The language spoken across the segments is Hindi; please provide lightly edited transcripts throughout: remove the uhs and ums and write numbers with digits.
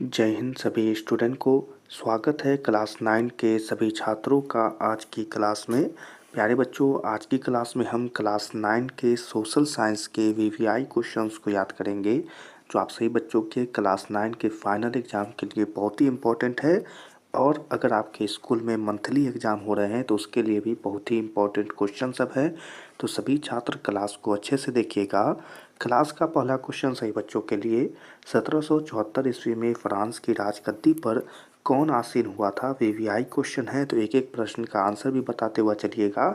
जय हिंद सभी स्टूडेंट को। स्वागत है क्लास 9 के सभी छात्रों का आज की क्लास में। प्यारे बच्चों, आज की क्लास में हम क्लास 9 के सोशल साइंस के वीवीआई क्वेश्चंस को याद करेंगे, जो आप सभी बच्चों के क्लास 9 के फाइनल एग्ज़ाम के लिए बहुत ही इम्पोर्टेंट है। और अगर आपके स्कूल में मंथली एग्ज़ाम हो रहे हैं तो उसके लिए भी बहुत ही इम्पोर्टेंट क्वेश्चन सब है। तो सभी छात्र क्लास को अच्छे से देखिएगा। क्लास का पहला क्वेश्चन सही बच्चों के लिए, 1774 ईस्वी में फ्रांस की राजगद्दी पर कौन आसीन हुआ था? वीवीआई क्वेश्चन है, तो एक एक प्रश्न का आंसर भी बताते हुए चलिएगा।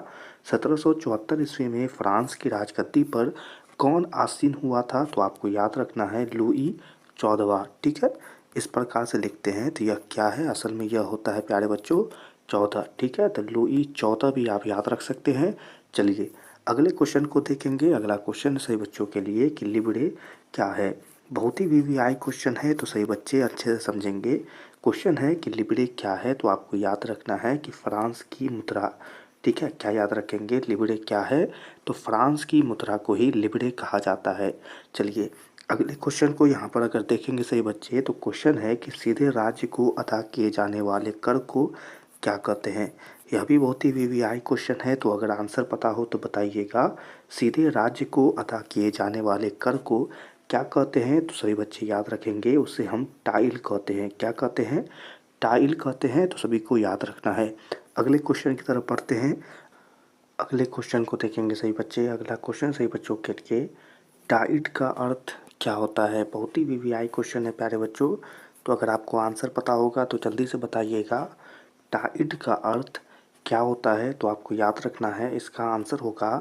1774 ईस्वी में फ्रांस की राजगद्दी पर कौन आसीन हुआ था? तो आपको याद रखना है लुई 14वां। ठीक है, इस प्रकार से लिखते हैं। तो यह क्या है? असल में यह होता है प्यारे बच्चों 14। ठीक है, तो लुई 14 भी आप याद रख सकते हैं। चलिए अगले क्वेश्चन को देखेंगे। अगला क्वेश्चन सही बच्चों के लिए कि लिबरे क्या है? बहुत ही वीवीआई क्वेश्चन है, तो सही बच्चे अच्छे से समझेंगे। क्वेश्चन है कि लिबरे क्या है? तो आपको याद रखना है कि फ्रांस की मुद्रा। ठीक है, क्या याद रखेंगे? लिबरे क्या है? तो फ्रांस की मुद्रा को ही लिबरे कहा जाता है। चलिए अगले क्वेश्चन को यहाँ पर अगर देखेंगे सही बच्चे, तो क्वेश्चन है कि सीधे राज्य को अदा किए जाने वाले कर को क्या कहते हैं? यह भी बहुत ही वीवीआई क्वेश्चन है, तो अगर आंसर पता हो तो बताइएगा। सीधे राज्य को अदा किए जाने वाले कर को क्या कहते हैं? तो सभी बच्चे याद रखेंगे, उसे हम टाइल कहते हैं। क्या कहते हैं? टाइल कहते हैं। तो सभी को याद रखना है। अगले क्वेश्चन की तरफ बढ़ते हैं। अगले क्वेश्चन को देखेंगे सही बच्चे। अगला क्वेश्चन सही बच्चों के लिए, टाइड का अर्थ क्या होता है? बहुत ही वीवीआई क्वेश्चन है प्यारे बच्चों, तो अगर आपको आंसर पता होगा तो जल्दी से बताइएगा। टाइड का अर्थ क्या होता है? तो आपको याद रखना है, इसका आंसर होगा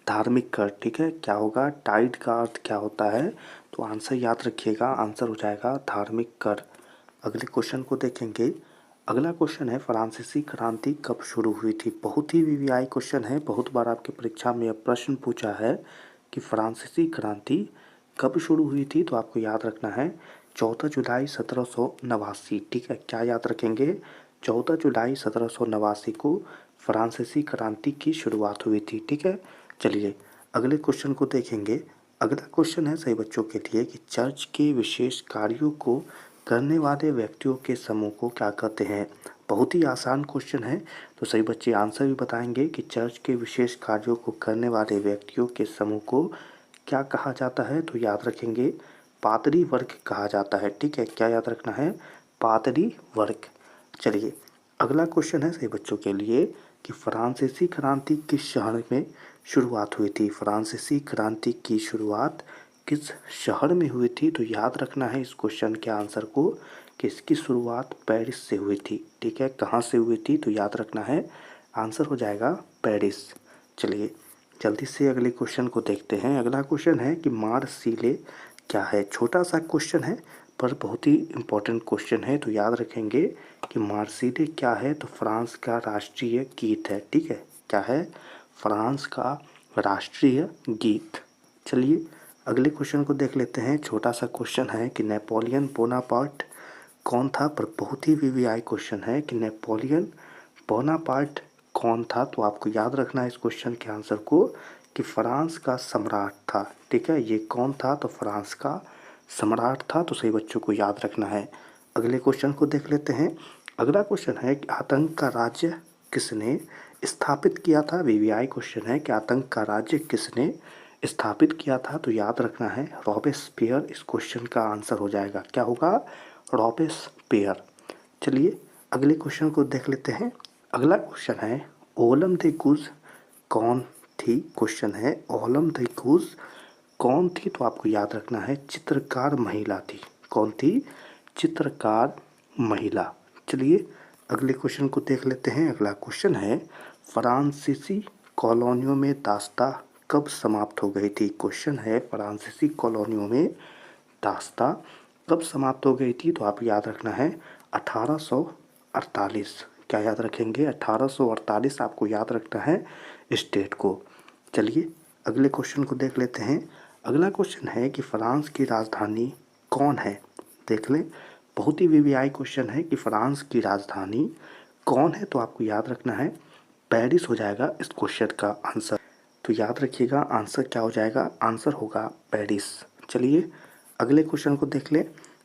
धार्मिक कर। ठीक है, क्या होगा? टाइड का अर्थ क्या होता है? तो आंसर याद रखिएगा, आंसर हो जाएगा धार्मिक कर। अगले क्वेश्चन को देखेंगे। अगला क्वेश्चन है, फ्रांसीसी क्रांति कब शुरू हुई थी? बहुत ही वीवीआई क्वेश्चन है, बहुत बार आपके परीक्षा में यह प्रश्न पूछा है कि फ्रांसीसी क्रांति कब शुरू हुई थी? तो आपको याद रखना है 14 जुलाई 1789। ठीक है, क्या याद रखेंगे? 14 जुलाई 1789 को फ्रांसीसी क्रांति की शुरुआत हुई थी। ठीक है, चलिए अगले क्वेश्चन को देखेंगे। अगला क्वेश्चन है सही बच्चों के लिए कि चर्च के विशेष कार्यों को करने वाले व्यक्तियों के समूह को क्या कहते हैं? बहुत ही आसान क्वेश्चन है, तो सही बच्चे आंसर भी बताएंगे कि चर्च के विशेष कार्यों को करने वाले व्यक्तियों के समूह को क्या कहा जाता है? तो याद रखेंगे पादरी वर्ग कहा जाता है। ठीक है, क्या याद रखना है? पादरी वर्ग। चलिए अगला क्वेश्चन है सही बच्चों के लिए कि फ्रांसीसी क्रांति किस शहर में शुरुआत हुई थी? फ्रांसीसी क्रांति की शुरुआत किस शहर में हुई थी? तो याद रखना है इस क्वेश्चन के आंसर को कि इसकी शुरुआत पेरिस से हुई थी। ठीक है, कहाँ से हुई थी? तो याद रखना है, आंसर हो जाएगा पेरिस। चलिए जल्दी से अगले क्वेश्चन को देखते हैं। अगला क्वेश्चन है कि मार्सिले क्या है? छोटा सा क्वेश्चन है पर बहुत ही इम्पोर्टेंट क्वेश्चन है, तो याद रखेंगे कि मार्सिले क्या है? तो फ्रांस का राष्ट्रीय गीत है। ठीक है, क्या है? फ्रांस का राष्ट्रीय गीत। चलिए अगले क्वेश्चन को देख लेते हैं। छोटा सा क्वेश्चन है कि नेपोलियन बोनापार्ट कौन था? पर बहुत ही वीवीआई क्वेश्चन है कि नेपोलियन बोनापार्ट कौन था? तो आपको याद रखना है इस क्वेश्चन के आंसर को कि फ्रांस का सम्राट था। ठीक है, ये कौन था? तो फ्रांस का सम्राट था। तो सही बच्चों को याद रखना है। अगले क्वेश्चन को देख लेते हैं। अगला क्वेश्चन है कि आतंक का राज्य किसने स्थापित किया था? वीवीआई क्वेश्चन है कि आतंक का राज्य किसने स्थापित किया था? तो याद रखना है रॉबेस्पियर। इस क्वेश्चन का आंसर हो जाएगा, क्या होगा? रॉबेस्पियर। चलिए अगले क्वेश्चन को देख लेते हैं। अगला क्वेश्चन है ओलम द गुज कौन थी? क्वेश्चन है ओलम द गुज कौन थी? तो आपको याद रखना है चित्रकार महिला थी। कौन थी? चित्रकार महिला। चलिए अगले क्वेश्चन को देख लेते हैं। अगला क्वेश्चन है फ्रांसीसी कॉलोनियों में दास्ता कब समाप्त हो गई थी? क्वेश्चन है फ्रांसीसी कॉलोनियों में दास्ता कब समाप्त हो गई थी? तो आप याद रखना है 1848। क्या याद रखेंगे? 1848 आपको याद रखना है इस डेट को। चलिए अगले क्वेश्चन को देख लेते हैं। अगला क्वेश्चन है कि फ्रांस की राजधानी कौन है? देख लें, बहुत ही वीवीआई क्वेश्चन है कि फ्रांस की राजधानी कौन है? तो आपको याद रखना है पेरिस हो जाएगा इस क्वेश्चन का आंसर। तो याद रखिएगा आंसर क्या हो जाएगा? आंसर होगा पेरिस। चलिए अगले क्वेश्चन को देख लें।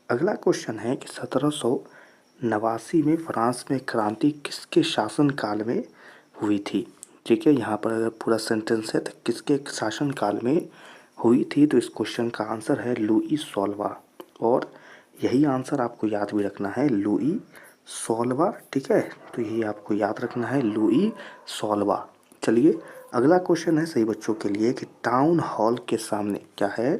अगला क्वेश्चन है कि 1789 में फ्रांस में क्रांति किसके शासनकाल में हुई थी। ठीक है, यहाँ पर अगर पूरा सेंटेंस है तो किसके शासनकाल में हुई थी, तो इस क्वेश्चन का आंसर है लुई 16वां। और यही आंसर आपको याद भी रखना है, लुई 16वां। ठीक है, तो यही आपको याद रखना है, लुई 16वां। चलिए अगला क्वेश्चन है सही बच्चों के लिए कि टाउन हॉल के सामने क्या है,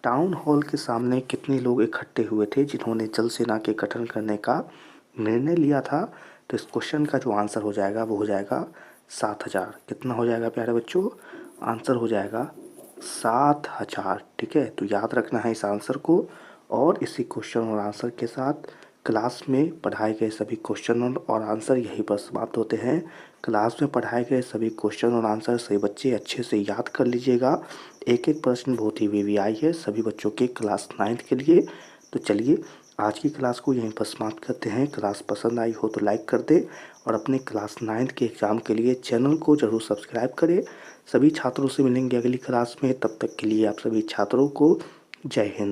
टाउन हॉल के सामने कितने लोग इकट्ठे हुए थे जिन्होंने जल सेना के गठन करने का निर्णय लिया था। तो इस क्वेश्चन का जो आंसर हो जाएगा वो हो जाएगा 7000। कितना हो जाएगा प्यारे बच्चों, आंसर हो जाएगा 7000। ठीक है, तो याद रखना है इस आंसर को। और इसी क्वेश्चन और आंसर के साथ क्लास में पढ़ाए गए सभी क्वेश्चन और आंसर यहीं पर समाप्त होते हैं। क्लास में पढ़ाए गए सभी क्वेश्चन और आंसर सभी बच्चे अच्छे से याद कर लीजिएगा। एक एक प्रश्न बहुत ही वीवीआई है सभी बच्चों के क्लास 9th के लिए। तो चलिए आज की क्लास को यहीं पर समाप्त करते हैं। क्लास पसंद आई हो तो लाइक कर दे और अपने क्लास 9th के एग्ज़ाम के लिए चैनल को ज़रूर सब्सक्राइब करें। सभी छात्रों से मिलेंगे अगली क्लास में, तब तक के लिए आप सभी छात्रों को जय हिंद।